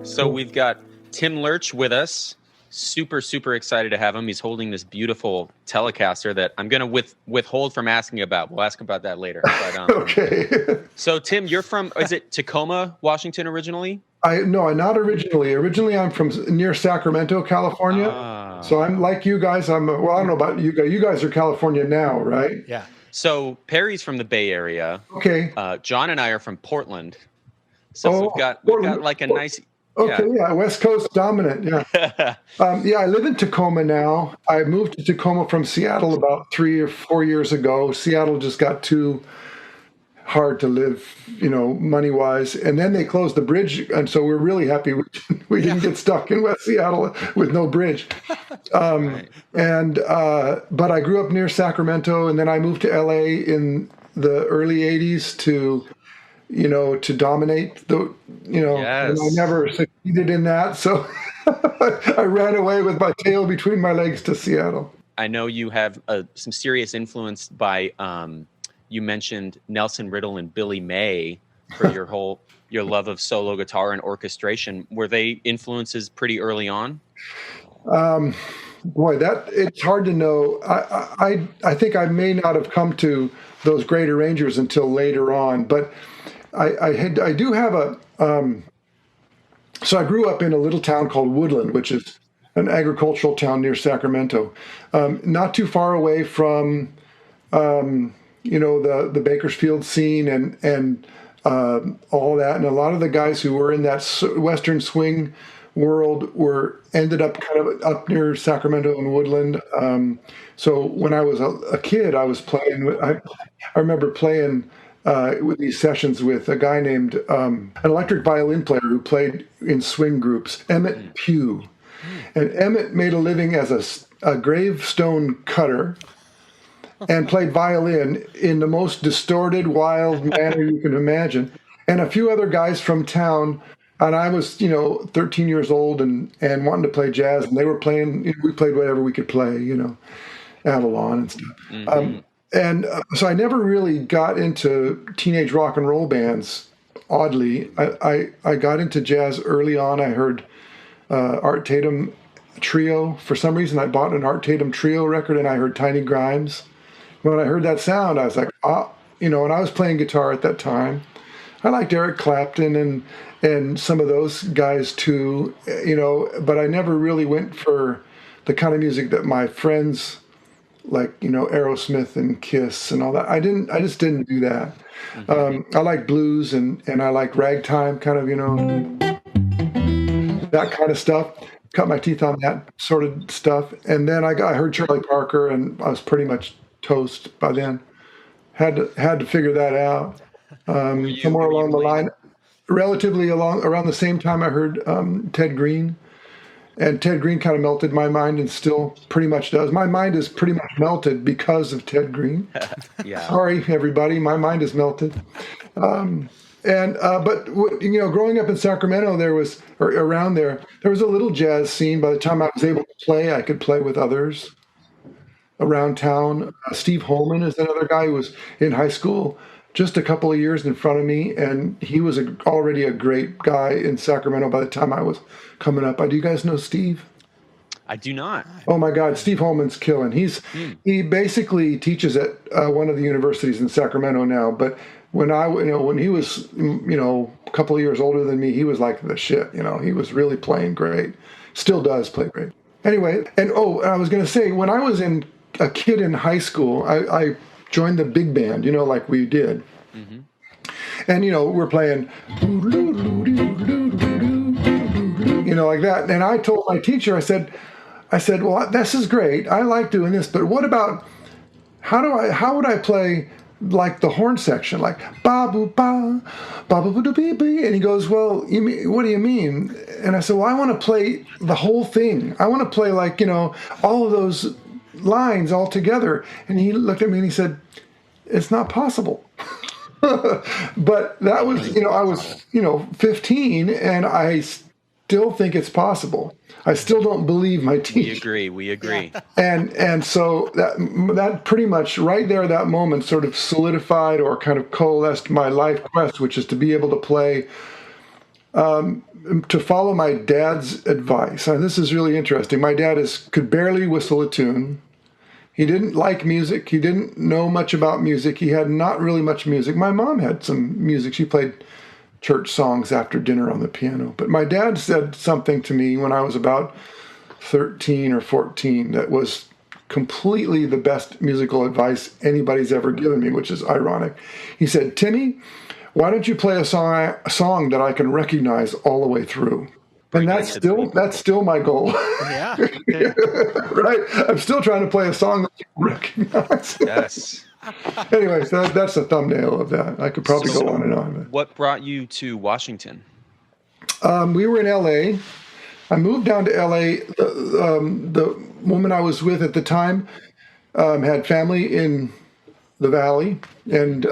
So we've got Tim Lerch with us. Super, super excited to have him. He's holding this beautiful Telecaster that I'm going to withhold from asking about. We'll ask about that later. But, okay. So, Tim, you're from, is it Tacoma, Washington originally? No, not originally. Originally, I'm from near Sacramento, California. So I'm like you guys. I don't know about you guys. You guys are California now, right? Yeah. So Perry's from the Bay Area. Okay. John and I are from Portland. So we've got like a nice... Okay, yeah, West Coast dominant, yeah. I live in Tacoma now. I moved to Tacoma from Seattle about 3 or 4 years ago. Seattle just got too hard to live, money-wise. And then they closed the bridge, and so we're really happy we didn't get stuck in West Seattle with no bridge. Right. But I grew up near Sacramento, and then I moved to L.A. in the early 80s to dominate Yes. And I never succeeded in that. So I ran away with my tail between my legs to Seattle. I know you have some serious influence by, you mentioned Nelson Riddle and Billy May for your love of solo guitar and orchestration. Were they influences pretty early on? Boy, it's hard to know. I think I may not have come to those great arrangers until later on, but I do have so I grew up in a little town called Woodland, which is an agricultural town near Sacramento, not too far away from, the Bakersfield scene and all that. And a lot of the guys who were in that Western swing world ended up kind of up near Sacramento and Woodland. So when I was a kid, I was playing. I remember playing with these sessions with a guy named an electric violin player who played in swing groups, Emmett Pugh. And Emmett made a living as a gravestone cutter and played violin in the most distorted, wild manner you can imagine. And a few other guys from town, and I was, 13 years old and wanting to play jazz, and they were playing, we played whatever we could play, Avalon and stuff. Mm-hmm. So I never really got into teenage rock and roll bands, oddly. I got into jazz early on. I heard Art Tatum Trio. For some reason, I bought an Art Tatum Trio record, and I heard Tiny Grimes. When I heard that sound, I was like, and I was playing guitar at that time. I liked Eric Clapton and some of those guys too, but I never really went for the kind of music that my friends like, Aerosmith and Kiss and all that. I just didn't do that. Mm-hmm. I like blues and I like ragtime kind of, that kind of stuff. Cut my teeth on that sort of stuff. And then I heard Charlie Parker, and I was pretty much toast by then. Had to figure that out. Somewhere along the line, relatively around the same time, I heard Ted Green. And Ted Green kind of melted my mind, and still pretty much does. My mind is pretty much melted because of Ted Green. Yeah. Sorry, everybody, my mind is melted. But growing up in Sacramento, there was a little jazz scene. By the time I was able to play, I could play with others around town. Steve Holman is another guy who was in high school just a couple of years in front of me, and he was already a great guy in Sacramento by the time I was coming up. Do you guys know Steve? I do not. Oh my God, Steve Holman's killing. He basically teaches at one of the universities in Sacramento now. But when he was a couple of years older than me, he was like the shit. He was really playing great. Still does play great. Anyway, and I was going to say, when I was a kid in high school, I joined the big band, like we did. Mm-hmm. And, we're playing, like that. And I told my teacher, I said, well, this is great. I like doing this, but what about, how would I play like the horn section, like ba boo ba, ba boo boo bee bee? And he goes, well, what do you mean? And I said, well, I want to play the whole thing. I want to play like, all of those lines all together. And he looked at me and he said, it's not possible. But that was, I was, 15, and I still think it's possible. I still don't believe my teacher. We agree. And so that pretty much right there, that moment sort of solidified or kind of coalesced my life quest, which is to be able to play to follow my dad's advice. And this is really interesting. My dad could barely whistle a tune. He didn't like music. He didn't know much about music. He had not really much music. My mom had some music. She played church songs after dinner on the piano. But my dad said something to me when I was about 13 or 14 that was completely the best musical advice anybody's ever given me, which is ironic. He said, "Timmy, why don't you play a song that I can recognize all the way through?" And that's still my goal. Yeah. Right? I'm still trying to play a song that you recognize. Yes. Anyway, so that's the thumbnail of that. I could probably go on and on. What brought you to Washington? We were in L.A. I moved down to L.A. The woman I was with at the time had family in the Valley. And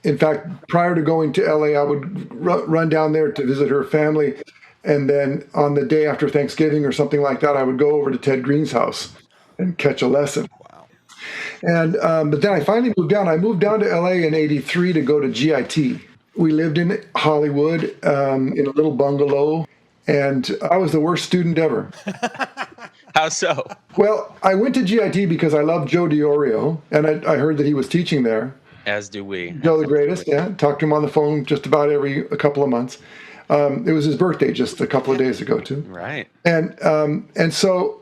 in fact, prior to going to L.A., I would run down there to visit her family. And then on the day after Thanksgiving or something like that, I would go over to Ted Green's house and catch a lesson. Wow. And but then I finally moved down. I moved down to L.A. in '83 to go to GIT. We lived in Hollywood in a little bungalow. And I was the worst student ever. How so? Well, I went to GIT because I loved Joe DiOrio, and I heard that he was teaching there. As do we. Joe the greatest, yeah. Talked to him on the phone just about a couple of months. It was his birthday just a couple of days ago, too. Right. And so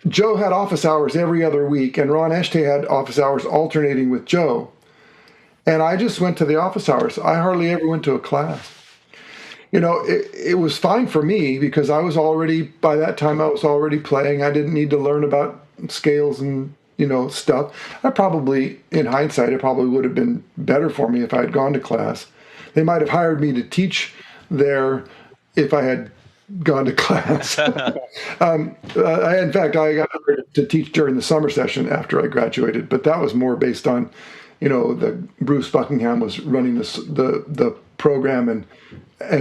Joe had office hours every other week, and Ron Eschte had office hours alternating with Joe. And I just went to the office hours. I hardly ever went to a class. It was fine for me because by that time I was already playing. I didn't need to learn about scales and, stuff. In hindsight, it probably would have been better for me if I had gone to class. They might have hired me to teach there if I had gone to class. In fact, I got hired to teach during the summer session after I graduated, but that was more based on, the Bruce Buckingham was running the program and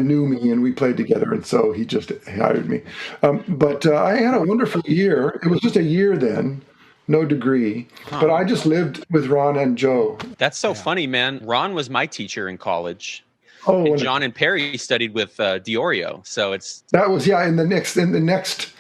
knew me, and we played together, and so he just hired me. But I had a wonderful year. It was just a year then, no degree, but I just lived with Ron and Joe. That's so funny, man. Ron was my teacher in college. Oh, and John and Perry studied with DiOrio, so that was in the next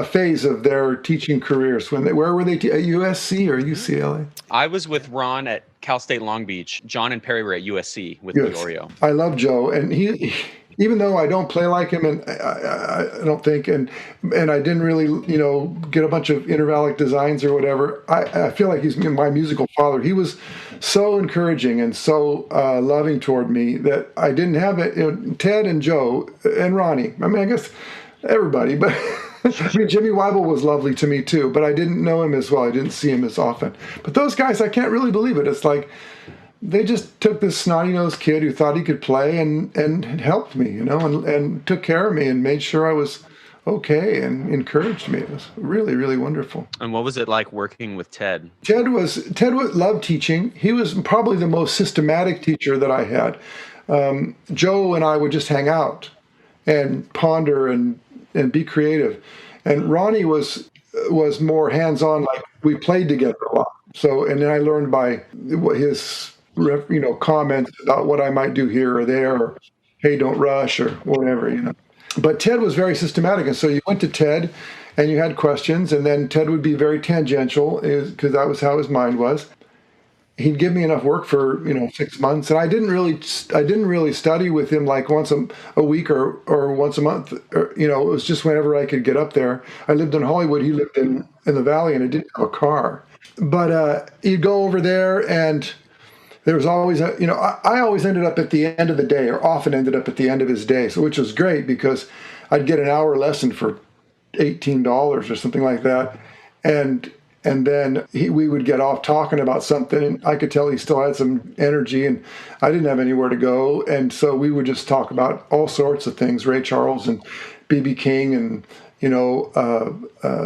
phase of their teaching careers. Where were they? At USC or UCLA? I was with Ron at Cal State Long Beach. John and Perry were at USC with DiOrio. I love Joe, and he, even though I don't play like him, and I don't think, and I didn't really, get a bunch of intervallic designs or whatever. I feel like he's my musical father. He was so encouraging and so loving toward me that I didn't have it. Ted and Joe and Ronnie. I mean, I guess everybody, but. Jimmy Weibel was lovely to me too, but I didn't know him as well. I didn't see him as often. But those guys, I can't really believe it. It's like they just took this snotty-nosed kid who thought he could play and helped me, and took care of me and made sure I was okay and encouraged me. It was really, really wonderful. And what was it like working with Ted? Ted loved teaching. He was probably the most systematic teacher that I had. Joe and I would just hang out and ponder and be creative. And Ronnie was more hands-on, like we played together a lot. So, and then I learned by his, comments about what I might do here or there, or hey, don't rush or whatever, But Ted was very systematic. And so you went to Ted and you had questions, and then Ted would be very tangential because that was how his mind was. He'd give me enough work for 6 months, and I didn't really study with him like once a week or once a month. It was just whenever I could get up there. I lived in Hollywood. He lived in the Valley, and I didn't have a car. But you'd go over there, and there was always I always ended up at the end of the day, or often ended up at the end of his day, which was great because I'd get an hour lesson for $18 or something like that, and then we would get off talking about something, and I could tell he still had some energy, and I didn't have anywhere to go. And so we would just talk about all sorts of things, Ray Charles and B.B. King and,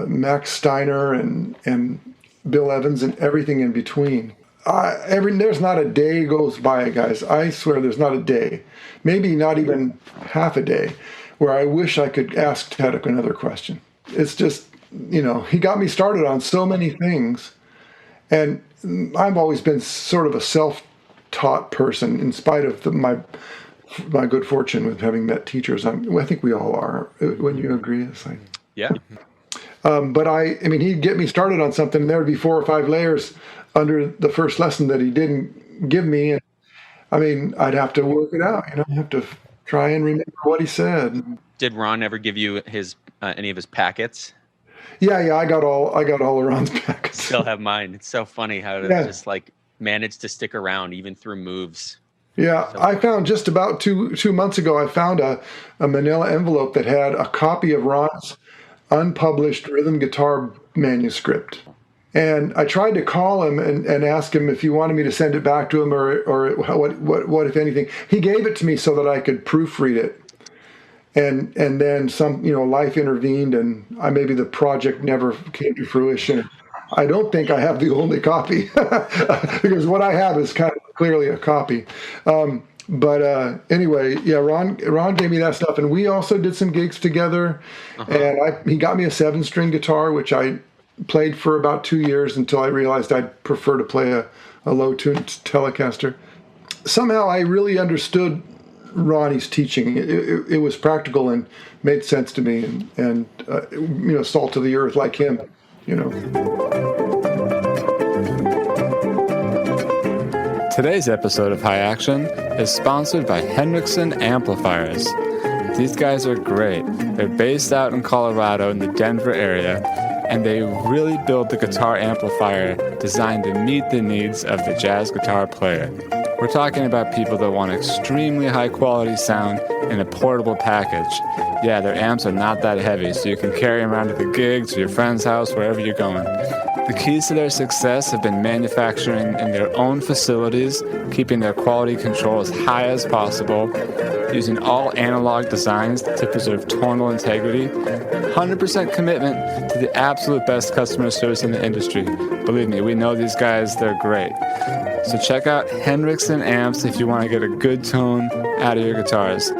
Max Steiner and Bill Evans and everything in between. There's not a day goes by, guys. I swear there's not a day, maybe not even half a day, where I wish I could ask Ted another question. It's just... he got me started on so many things. And I've always been sort of a self-taught person in spite of my my good fortune with having met teachers. I think we all are. Wouldn't you agree? It's like, Yeah. but I mean, he'd get me started on something, and there would be 4 or 5 layers under the first lesson that he didn't give me. And I mean, I'd have to work it out. I'd have to try and remember what he said. Did Ron ever give you his any of his packets? Yeah, I got all of Ron's packets. Still have mine. It's so funny how to just like manage to stick around even through moves. Yeah, so I found just about two months ago, I found a manila envelope that had a copy of Ron's unpublished rhythm guitar manuscript. And I tried to call him and ask him if he wanted me to send it back to him or what if anything. He gave it to me so that I could proofread it. And then some, life intervened, and maybe the project never came to fruition. I don't think I have the only copy because what I have is kind of clearly a copy. But anyway, yeah, Ron gave me that stuff, and we also did some gigs together. And he got me a 7-string guitar, which I played for about 2 years until I realized I'd prefer to play a low-tuned Telecaster. Somehow I really understood Ronnie's teaching. It was practical and made sense to me, and salt to the earth like him. Today's episode of High Action is sponsored by Henriksen Amplifiers. These guys are great. They're based out in Colorado in the Denver area, and they really build the guitar amplifier designed to meet the needs of the jazz guitar player. We're talking about people that want extremely high quality sound in a portable package. Yeah, their amps are not that heavy, so you can carry them around to the gigs, to your friend's house, wherever you're going. The keys to their success have been manufacturing in their own facilities, keeping their quality control as high as possible, using all analog designs to preserve tonal integrity, 100% commitment to the absolute best customer service in the industry. Believe me, we know these guys, they're great. So check out Henriksen Amps if you want to get a good tone out of your guitars.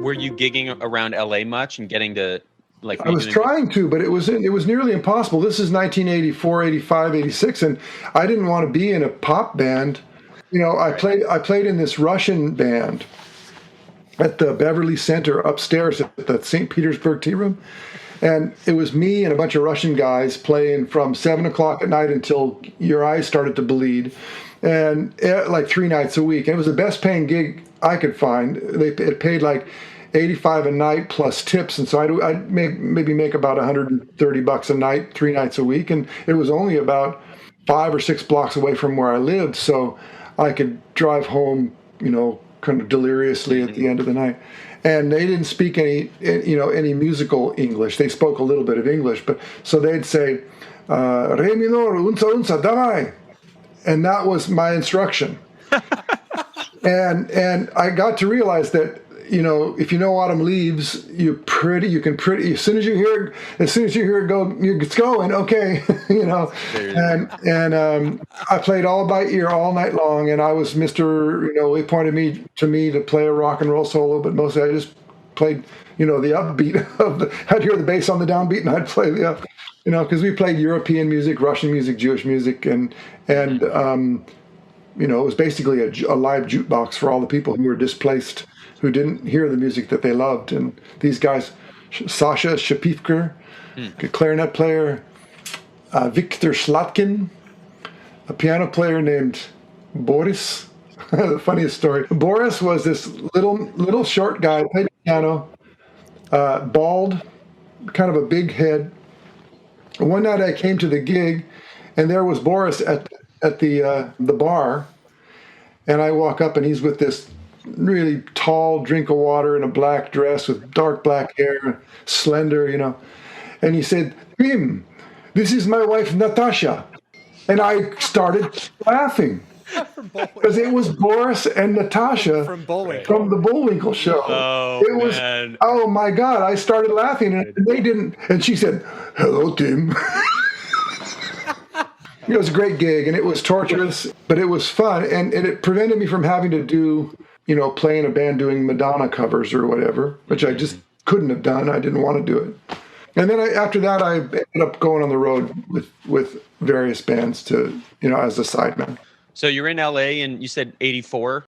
Were you gigging around LA much and getting to I was trying to, but it was nearly impossible. This is 1984, 85, 86, and I didn't want to be in a pop band. I played in this Russian band at the Beverly Center upstairs at the St. Petersburg Tea Room. And it was me and a bunch of Russian guys playing from 7 o'clock at night until your eyes started to bleed, and like 3 nights a week. And it was the best paying gig I could find. It paid like $85 a night plus tips. And so I'd maybe make about $130 a night, 3 nights a week. And it was only about 5 or 6 blocks away from where I lived. So I could drive home, kind of deliriously at the end of the night. And they didn't speak any musical English. They spoke a little bit of English, but so they'd say, "Re minor, unsa, davai," and that was my instruction. and I got to realize that if you know Autumn Leaves, you can as soon as you hear it go, it's going, okay, and I played all by ear all night long, and I was Mr. They pointed to me to play a rock and roll solo, but mostly I just played the upbeat I'd hear the bass on the downbeat, and I'd play the up, because we played European music, Russian music, Jewish music, and it was basically a live jukebox for all the people who were displaced, who didn't hear the music that they loved. And these guys, Sasha Shapivker, a clarinet player, Viktor Slatkin, a piano player named Boris. The funniest story. Boris was this little short guy, played piano, bald, kind of a big head. One night I came to the gig, and there was Boris at the bar, and I walk up, and he's with this really tall drink of water in a black dress with dark black hair, slender, and he said, "Tim, this is my wife Natasha," and I started laughing because it was Boris and Natasha from the Bullwinkle Show. Oh my God! I started laughing, and they didn't. And she said, "Hello, Tim." It was a great gig, and it was torturous, but it was fun, and it prevented me from having to do, play in a band doing Madonna covers or whatever, which I just couldn't have done. I didn't want to do it. And then after that, I ended up going on the road with various bands to, as a sideman. So you're in LA and you said 84.